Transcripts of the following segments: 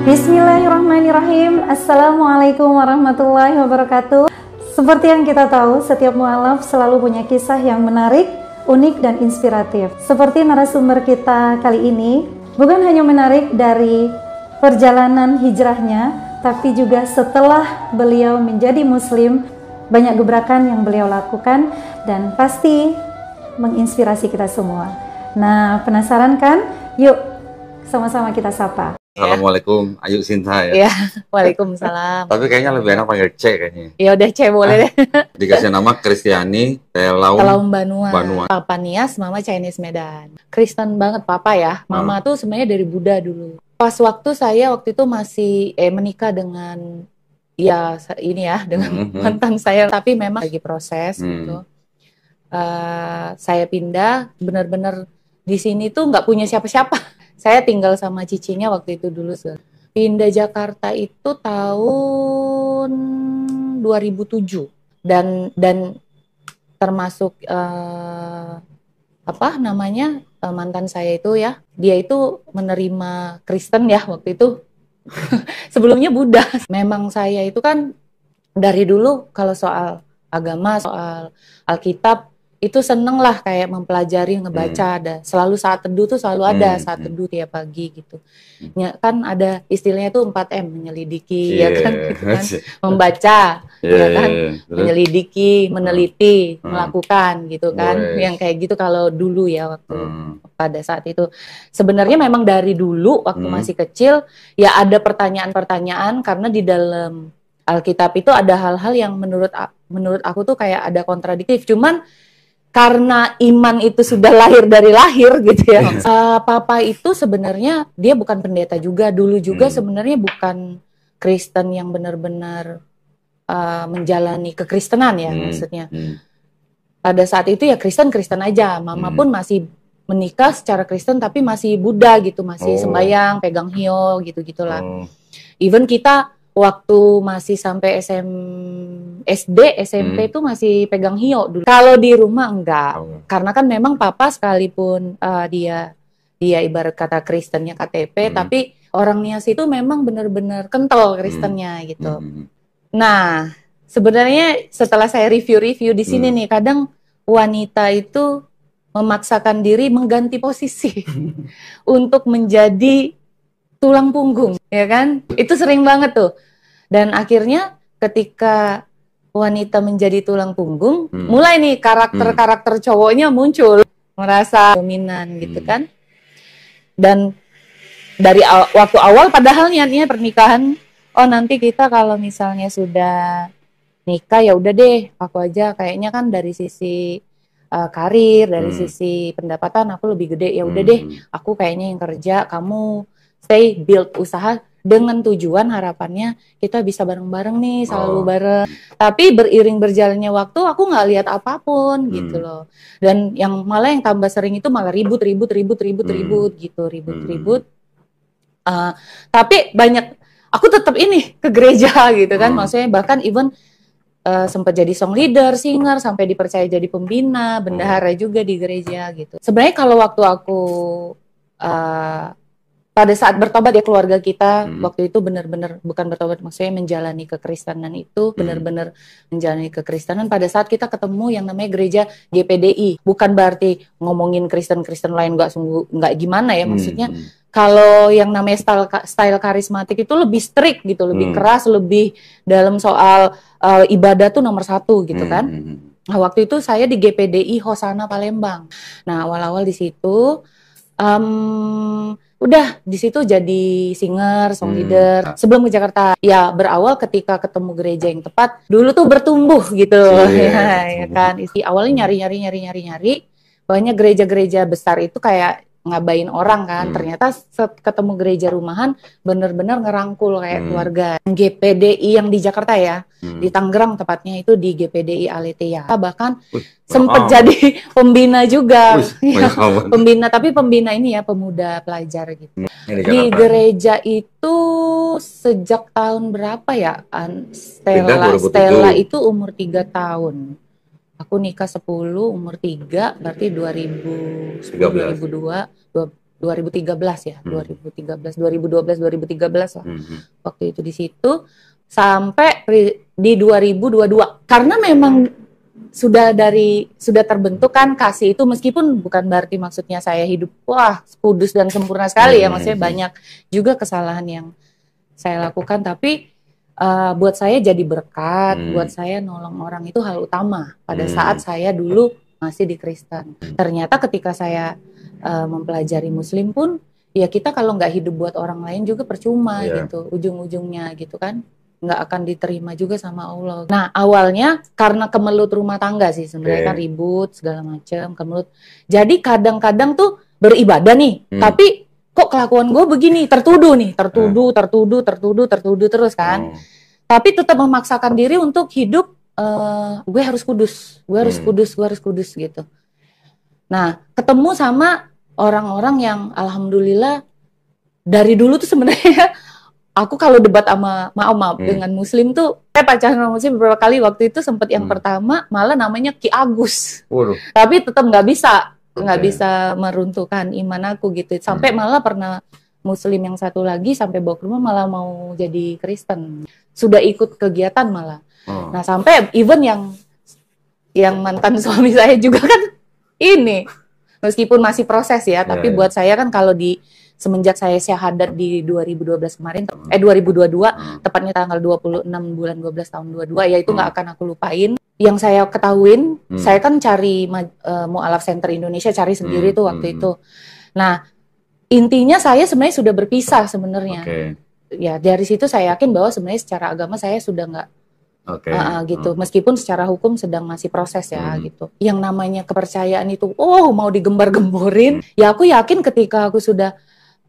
Bismillahirrahmanirrahim. Assalamualaikum warahmatullahi wabarakatuh. Seperti yang kita tahu, setiap mualaf selalu punya kisah yang menarik, unik, dan inspiratif. Seperti narasumber kita kali ini, bukan hanya menarik dari perjalanan hijrahnya, tapi juga setelah beliau menjadi muslim, banyak gebrakan yang beliau lakukan dan pasti menginspirasi kita semua. Nah, penasaran kan? Yuk, sama-sama kita sapa. Assalamualaikum, Ayu Sinta ya. Ya, waalaikumsalam. Tapi kayaknya lebih enak panggil C kayaknya. Ya udah C boleh deh. Dikasih nama Kristiani Telaum Banua. Banua. Papa Nias, Mama Chinese Medan. Kristen banget Papa ya. Mama tuh sebenarnya dari Buddha dulu. Pas saya waktu itu masih menikah dengan dengan mantan saya, tapi memang lagi proses gitu. Saya pindah benar-benar di sini tuh nggak punya siapa-siapa. Saya tinggal sama cicinya waktu itu dulu. Pindah Jakarta itu tahun 2007 dan termasuk mantan saya itu ya, dia itu menerima Kristen ya waktu itu. Sebelumnya Buddha. Memang saya itu kan dari dulu kalau soal agama, soal Alkitab itu seneng lah kayak mempelajari, ngebaca. Ada selalu saat teduh tuh selalu ada saat teduh tiap pagi gitu. Ya, kan ada istilahnya tuh 4M, menyelidiki ya kan, gitu kan, membaca ya kan, menyelidiki, meneliti, melakukan gitu kan, yang kayak gitu kalau dulu ya waktu pada saat itu. Sebenarnya memang dari dulu waktu masih kecil ya ada pertanyaan-pertanyaan karena di dalam Alkitab itu ada hal-hal yang menurut aku tuh kayak ada kontradiktif. Cuman karena iman itu sudah lahir dari lahir gitu ya. Papa itu sebenarnya dia bukan pendeta juga, dulu juga sebenarnya bukan Kristen yang benar-benar menjalani kekristenan ya maksudnya. Pada saat itu ya Kristen aja. Mama pun masih menikah secara Kristen tapi masih Buddha gitu, masih sembahyang, pegang hio gitu-gitulah. Even kita waktu masih sampai SD, SMP itu masih pegang hio dulu. Kalau di rumah enggak. Karena kan memang papa sekalipun dia ibarat kata Kristennya KTP, tapi orang Nias itu memang benar-benar kental Kristennya gitu. Nah, sebenarnya setelah saya review di sini nih, kadang wanita itu memaksakan diri mengganti posisi untuk menjadi tulang punggung, ya kan? Itu sering banget tuh. Dan akhirnya ketika wanita menjadi tulang punggung, mulai nih karakter cowoknya muncul, merasa dominan gitu kan. Dan dari waktu awal padahal niatnya pernikahan, oh nanti kita kalau misalnya sudah nikah ya udah deh, aku aja kayaknya kan dari sisi karir, dari sisi pendapatan aku lebih gede, ya udah deh, aku kayaknya yang kerja, kamu stay build usaha dengan tujuan harapannya kita bisa bareng-bareng nih, selalu bareng. Tapi beriring berjalannya waktu aku nggak lihat apapun gitu loh. Dan yang tambah sering itu malah ribut gitu. Tapi banyak aku tetap ke gereja gitu kan. Maksudnya bahkan even sempat jadi song leader, singer, sampai dipercaya jadi pembina, bendahara juga di gereja gitu. Sebenarnya kalau waktu aku pada saat bertobat ya keluarga kita waktu itu benar-benar bukan bertobat, maksudnya menjalani kekristenan itu benar-benar menjalani kekristenan pada saat kita ketemu yang namanya gereja GPDI. Bukan berarti ngomongin Kristen lain nggak gimana ya, maksudnya kalau yang namanya style karismatik itu lebih strict gitu, lebih keras, lebih dalam soal ibadah tuh nomor 1 gitu kan. Nah, waktu itu saya di GPDI Hosana Palembang. Nah, awal-awal di situ udah di situ jadi singer, song leader. Sebelum ke Jakarta, ya berawal ketika ketemu gereja yang tepat. Dulu tuh bertumbuh gitu, ya kan. Awalnya nyari. Pokoknya gereja-gereja besar itu kayak ngabain orang kan. Ternyata ketemu gereja rumahan bener-bener ngerangkul kayak keluarga. GPDI yang di Jakarta ya, di Tangerang tepatnya itu di GPDI Aletheia. Bahkan sempat jadi pembina juga. Pembina, tapi pembina ini ya pemuda pelajar gitu. Di gereja itu sejak tahun berapa ya? Stella itu umur 3 tahun. Aku nikah 10, umur 3, berarti 2002, 2013 ya, 2013, 2012, 2013 lah. Waktu itu di situ sampai di 2022. Karena memang sudah terbentuk kan kasih itu, meskipun bukan berarti maksudnya saya hidup wah kudus dan sempurna sekali ya, maksudnya banyak juga kesalahan yang saya lakukan, tapi buat saya jadi berkat, buat saya nolong orang itu hal utama pada saat saya dulu masih di Kristen. Ternyata ketika saya mempelajari Muslim pun, ya kita kalau nggak hidup buat orang lain juga percuma gitu, ujung-ujungnya gitu kan, nggak akan diterima juga sama Allah. Nah awalnya karena kemelut rumah tangga sih sebenarnya, kan ribut segala macam, kemelut. Jadi kadang-kadang tuh beribadah nih, tapi kok kelakuan gue begini, tertuduh terus kan. Tapi tetap memaksakan diri untuk hidup, gue harus kudus gitu. Nah ketemu sama orang-orang yang alhamdulillah dari dulu tuh sebenarnya aku kalau debat sama maaf dengan Muslim tuh, saya pacaran sama Muslim beberapa kali. Waktu itu sempat yang pertama malah namanya Ki Agus. Tapi tetap nggak bisa meruntuhkan iman aku gitu. Sampai malah pernah Muslim yang satu lagi sampai bawa ke rumah malah mau jadi Kristen. Sudah ikut kegiatan malah. Nah sampai even yang mantan suami saya juga kan ini, meskipun masih proses ya, tapi buat saya kan kalau semenjak saya syahadat di 2012 kemarin, 2022, tepatnya tanggal 26 bulan 12 tahun 22, ya itu nggak akan aku lupain. Yang saya ketahuin, saya kan cari Mu'alaf Center Indonesia, cari sendiri tuh waktu itu. Nah, intinya saya sebenarnya sudah berpisah sebenarnya. Ya, dari situ saya yakin bahwa sebenarnya secara agama saya sudah nggak gitu. Meskipun secara hukum sedang masih proses ya gitu. Yang namanya kepercayaan itu, mau digembar-gemborin, ya aku yakin ketika aku sudah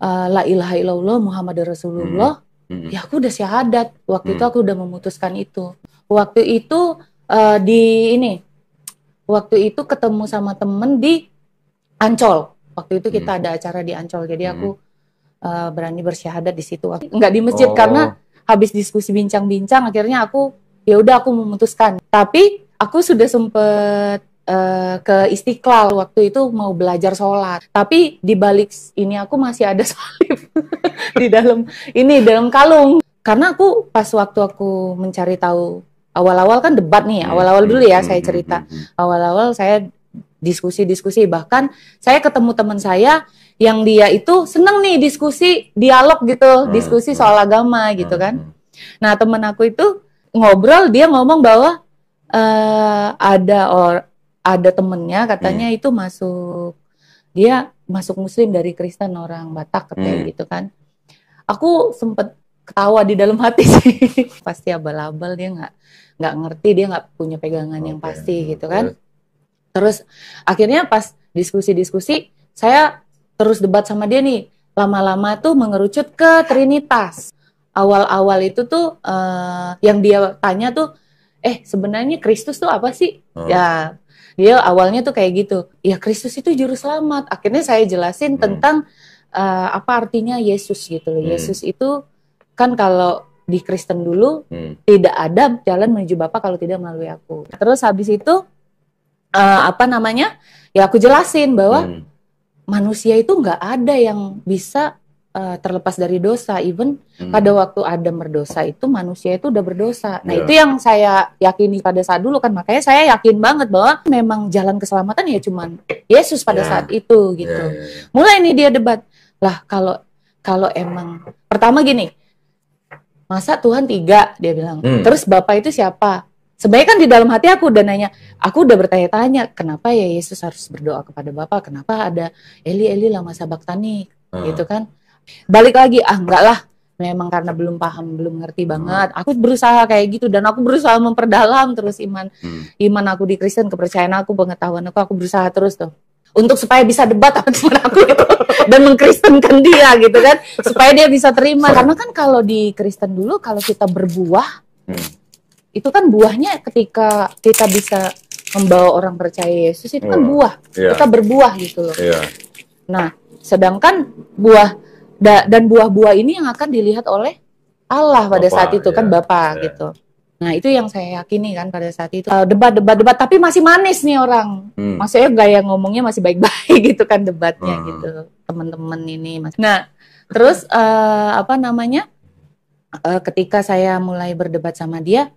la ilaha illallah Muhammad Rasulullah, ya aku udah syahadat. Waktu itu aku udah memutuskan itu. Waktu itu waktu itu ketemu sama temen di Ancol. Waktu itu kita ada acara di Ancol, jadi aku berani bersyahadat di situ. Nggak di masjid karena habis diskusi bincang-bincang, akhirnya aku memutuskan. Tapi aku sudah sempet ke Istiqlal waktu itu mau belajar sholat, tapi di balik ini aku masih ada salib di dalam kalung, karena aku pas waktu aku mencari tahu awal-awal kan debat nih, awal-awal dulu ya saya cerita, awal-awal saya diskusi, bahkan saya ketemu teman saya yang dia itu seneng nih diskusi dialog gitu, diskusi soal agama gitu kan. Nah teman aku itu ngobrol, dia ngomong bahwa ada temennya katanya itu dia masuk Muslim dari Kristen, orang Batak katanya gitu kan. Aku sempet ketawa di dalam hati sih. Pasti abal-abal, dia nggak ngerti, dia nggak punya pegangan yang pasti gitu kan. Terus akhirnya pas diskusi saya terus debat sama dia nih, lama-lama tuh mengerucut ke Trinitas. Awal-awal itu tuh yang dia tanya tuh, sebenarnya Kristus tuh apa sih? Ya dia awalnya tuh kayak gitu, ya Kristus itu juru selamat. Akhirnya saya jelasin tentang apa artinya Yesus gitu loh. Yesus itu kan kalau di Kristen dulu tidak ada jalan menuju Bapa kalau tidak melalui aku. Terus habis itu ya aku jelasin bahwa manusia itu nggak ada yang bisa terlepas dari dosa. Even pada waktu Adam berdosa itu manusia itu udah berdosa. Nah itu yang saya yakini pada saat dulu kan, makanya saya yakin banget bahwa memang jalan keselamatan ya cuman Yesus pada saat itu gitu. Mulai nih dia debat lah, kalau emang pertama gini, masa Tuhan 3 dia bilang, terus Bapa itu siapa? Sebenarnya kan di dalam hati aku udah nanya, aku udah bertanya-tanya, kenapa ya Yesus harus berdoa kepada Bapa? Kenapa ada Eli lama sabaktani gitu kan? Balik lagi, enggak lah, memang karena belum paham, belum ngerti banget. Aku berusaha kayak gitu, dan aku berusaha memperdalam terus iman aku di Kristen, kepercayaan aku, pengetahuan aku berusaha terus tuh untuk supaya bisa debat sama teman aku gitu, dan mengkristenkan dia gitu kan, supaya dia bisa terima. Karena kan kalau di Kristen dulu, kalau kita berbuah, itu kan buahnya ketika kita bisa membawa orang percaya Yesus, itu kan buah, kita berbuah gitu loh. Nah, sedangkan dan buah-buah ini yang akan dilihat oleh Allah pada saat itu kan Bapa gitu. Nah itu yang saya yakini kan pada saat itu. Debat, tapi masih manis nih orang. Maksudnya gaya ngomongnya masih baik-baik gitu kan debatnya gitu. teman-teman ini Mas. Nah, terus ketika saya mulai berdebat sama dia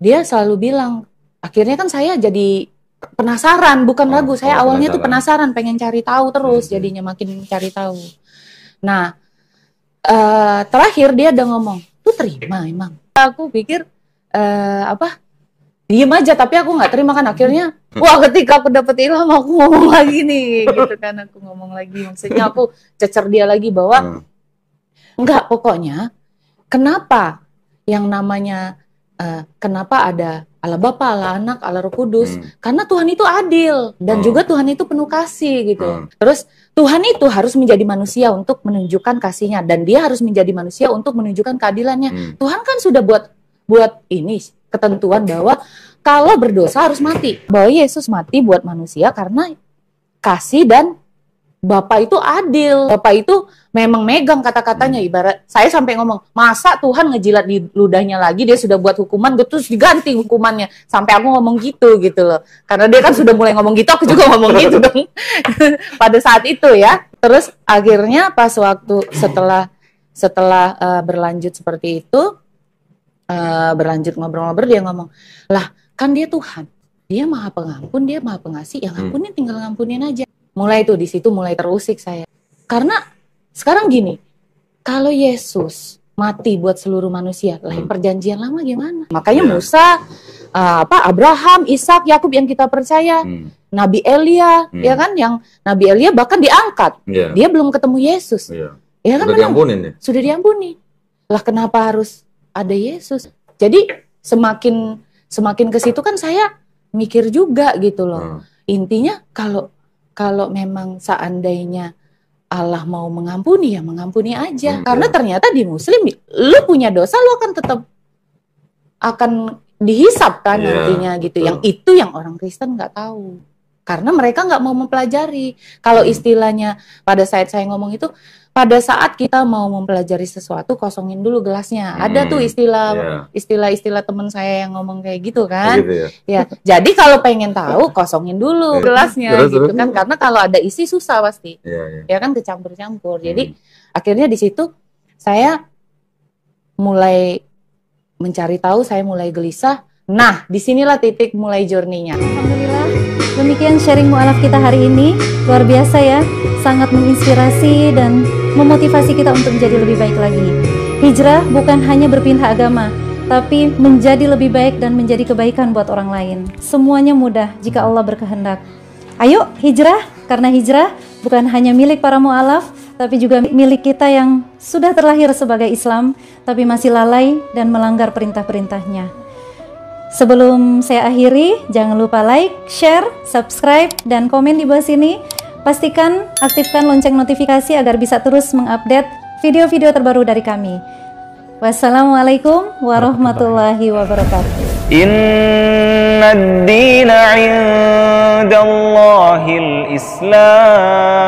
selalu bilang, akhirnya kan saya jadi penasaran, bukan ragu. Saya awalnya tuh penasaran, pengen cari tahu terus, jadinya makin cari tahu. Nah, terakhir dia udah ngomong, "Lu terima emang?" Aku pikir diem aja, tapi aku nggak terima kan. Akhirnya, wah, ketika aku dapet ilham, aku ngomong lagi nih, gitu kan. Aku ngomong lagi, maksudnya aku cecer dia lagi bahwa enggak, pokoknya kenapa yang namanya kenapa ada Allah Bapa, Allah Anak, Allah Roh Kudus? Karena Tuhan itu adil dan juga Tuhan itu penuh kasih gitu. Terus Tuhan itu harus menjadi manusia untuk menunjukkan kasihnya, dan dia harus menjadi manusia untuk menunjukkan keadilannya. Tuhan kan sudah buat ini ketentuan bahwa kalau berdosa harus mati. Bahwa Yesus mati buat manusia karena kasih, dan Bapa itu adil. Bapa itu memang megang kata-katanya. Ibarat saya sampai ngomong, masa Tuhan ngejilat di ludahnya lagi, dia sudah buat hukuman, terus diganti hukumannya. Sampai aku ngomong gitu loh. Karena dia kan sudah mulai ngomong gitu, aku juga ngomong gitu dong. Pada saat itu ya. Terus akhirnya pas waktu setelah berlanjut seperti itu, berlanjut ngobrol-ngobrol, dia ngomong, lah kan dia Tuhan, dia maha pengampun, dia maha pengasih, yang ngampunin tinggal ngampunin aja. Mulai tuh di situ mulai terusik saya, karena sekarang gini, kalau Yesus mati buat seluruh manusia, lah perjanjian lama gimana? Makanya Musa, Abraham, Ishak, Yakub yang kita percaya, Nabi Elia, ya kan, yang Nabi Elia bahkan diangkat, dia belum ketemu Yesus, ya kan, sudah diampuni. Lah kenapa harus ada Yesus? Jadi semakin ke situ kan saya mikir juga gitu loh. Intinya kalau memang seandainya Allah mau mengampuni, ya mengampuni aja. Karena ternyata di Muslim, lu punya dosa, lu akan tetap akan dihisap kan nantinya gitu. Yang itu yang orang Kristen nggak tahu. Karena mereka nggak mau mempelajari. Kalau istilahnya pada saat saya ngomong itu, pada saat kita mau mempelajari sesuatu, kosongin dulu gelasnya. Ada tuh istilah teman saya yang ngomong kayak gitu kan. Gitu ya. Jadi kalau pengen tahu, kosongin dulu gelasnya gitu kan. Karena kalau ada isi susah pasti. Ya kan, kecampur-campur. Jadi akhirnya di situ saya mulai mencari tahu, saya mulai gelisah. Nah, disinilah titik mulai journey-nya. Alhamdulillah, demikian sharing mu'alaf kita hari ini. Luar biasa ya, sangat menginspirasi dan memotivasi kita untuk menjadi lebih baik lagi. Hijrah bukan hanya berpindah agama, tapi menjadi lebih baik dan menjadi kebaikan buat orang lain. Semuanya mudah jika Allah berkehendak. Ayo hijrah, karena hijrah bukan hanya milik para mu'alaf, tapi juga milik kita yang sudah terlahir sebagai Islam, tapi masih lalai dan melanggar perintah-perintahnya. Sebelum saya akhiri, jangan lupa like, share, subscribe, dan komen di bawah sini. Pastikan aktifkan lonceng notifikasi agar bisa terus mengupdate video-video terbaru dari kami. Wassalamualaikum warahmatullahi wabarakatuh. Inna ad-dina 'indallahil Islam.